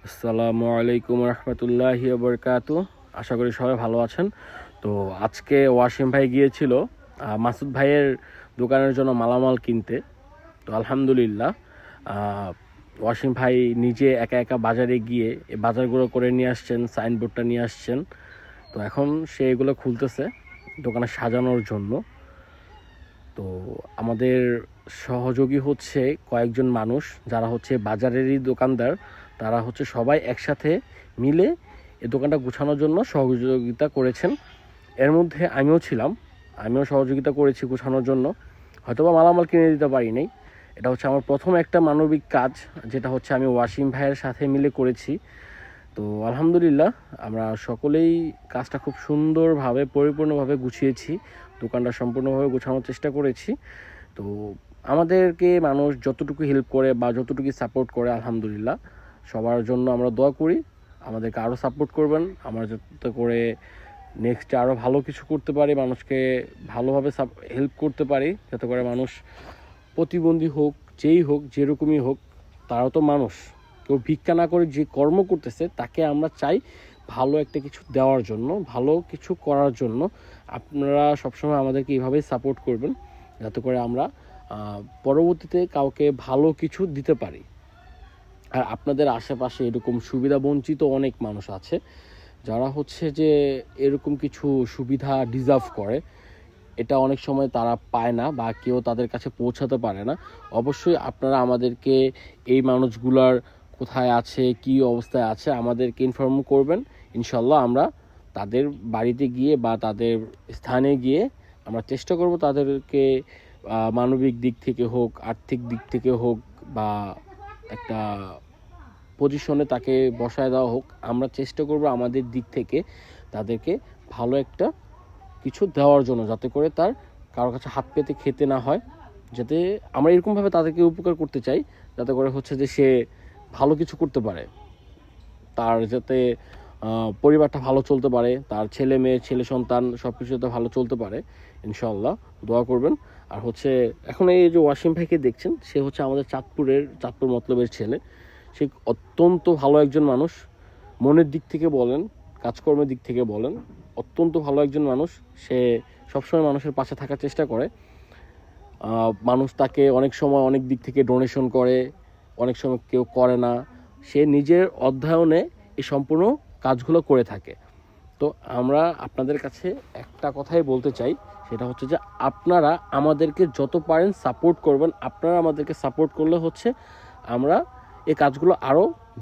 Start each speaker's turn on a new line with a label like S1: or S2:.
S1: আসসালামু আলাইকুম রহমতুল্লাহি বরকাতু। আশা করি সবাই ভালো আছেন। তো আজকে ওয়াসিম ভাই গিয়েছিল মাসুদ ভাইয়ের দোকানের জন্য মালামাল কিনতে। তো আলহামদুলিল্লাহ ওয়াসিম ভাই নিজে একা একা বাজারে গিয়ে এই বাজারগুলো করে নিয়ে আসছেন, সাইনবোর্ডটা নিয়ে আসছেন। তো এখন সে এগুলো খুলতেছে দোকানে সাজানোর জন্য। তো আমাদের সহযোগী হচ্ছে কয়েকজন মানুষ যারা হচ্ছে বাজারেরই দোকানদার। তারা হচ্ছে সবাই একসাথে মিলে এই দোকানটা গুছানোর জন্য সহযোগিতা করেছেন। এর মধ্যে আমিও সহযোগিতা করেছি গুছানোর জন্য। হয়তোবা মালামাল কিনে দিতে পারি নাই। এটা হচ্ছে আমার প্রথম একটা মানবিক কাজ, যেটা হচ্ছে আমি ওয়াসিম ভাইয়ের সাথে মিলে করেছি। তো আলহামদুলিল্লাহ আমরা সকলেই কাজটা খুব সুন্দরভাবে পরিপূর্ণভাবে গুছিয়েছি, দোকানটা সম্পূর্ণভাবে গোছানোর চেষ্টা করেছি। তো আমাদেরকে মানুষ যতটুকু হেল্প করে বা যতটুকু সাপোর্ট করে আলহামদুলিল্লাহ সবার জন্য আমরা দোয়া করি। আমাদেরকে আরও সাপোর্ট করবেন, আমরা যাতে করে নেক্সটে আরও ভালো কিছু করতে পারি, মানুষকে ভালোভাবে হেল্প করতে পারি, যাতে করে মানুষ প্রতিবন্ধী হোক, যেই হোক, যেরকমই হোক, তারাও তো মানুষ। কেউ ভিক্ষা না করে যে কর্ম করতেছে তাকে আমরা চাই ভালো একটা কিছু দেওয়ার জন্য, ভালো কিছু করার জন্য। আপনারা সবসময় আমাদেরকে এইভাবেই সাপোর্ট করবেন, যাতে করে আমরা পরবর্তীতে কাউকে ভালো কিছু দিতে পারি। আর আপনাদের আশেপাশে এরকম সুবিধা বঞ্চিত অনেক মানুষ আছে যারা হচ্ছে যে এরকম কিছু সুবিধা ডিজার্ভ করে। এটা অনেক সময় তারা পায় না বা কেউ তাদের কাছে পৌঁছাতে পারে না। অবশ্যই আপনারা আমাদেরকে এই মানুষগুলার কোথায় আছে, কি অবস্থায় আছে আমাদেরকে ইনফর্ম করবেন। ইনশাল্লাহ আমরা তাদের বাড়িতে গিয়ে বা তাদের স্থানে গিয়ে আমরা চেষ্টা করব তাদেরকে মানবিক দিক থেকে হোক, আর্থিক দিক থেকে হোক, বা একটা পজিশনে তাকে বসায় দেওয়া হোক, আমরা চেষ্টা করব আমাদের দিক থেকে তাদেরকে ভালো একটা কিছু দেওয়ার জন্য, যাতে করে তার কারো কাছে হাত পেতে খেতে না হয়। যাতে আমরা এরকমভাবে তাদেরকে উপকার করতে চাই, যাতে করে হচ্ছে যে সে ভালো কিছু করতে পারে, তার যাতে পরিবারটা ভালো চলতে পারে, তার ছেলে মেয়ে, ছেলে সন্তান সব কিছু যাতে ভালো চলতে পারে। ইনশাআল্লাহ দোয়া করবেন। আর হচ্ছে এখন এই যে ওয়াসিম ভাইকে দেখছেন, সে হচ্ছে আমাদের চাঁদপুর মতলবের ছেলে। সে অত্যন্ত ভালো একজন মানুষ, মনের দিক থেকে বলেন, কাজকর্মের দিক থেকে বলেন, অত্যন্ত ভালো একজন মানুষ। সে সবসময় মানুষের পাশে থাকার চেষ্টা করে। মানুষ তাকে অনেক সময় অনেক দিক থেকে ডোনেশন করে, অনেক সময় কেউ করে না। সে নিজের অধ্যয়নে এই সম্পূর্ণ কাজগুলো করে থাকে। তো আমরা আপনাদের কাছে একটা কথাই বলতে চাই, সেটা হচ্ছে যে আপনারা আমাদেরকে যত পারেন সাপোর্ট করবেন। আপনারা আমাদেরকে সাপোর্ট করলে হচ্ছে আমরা এই কাজগুলো আরও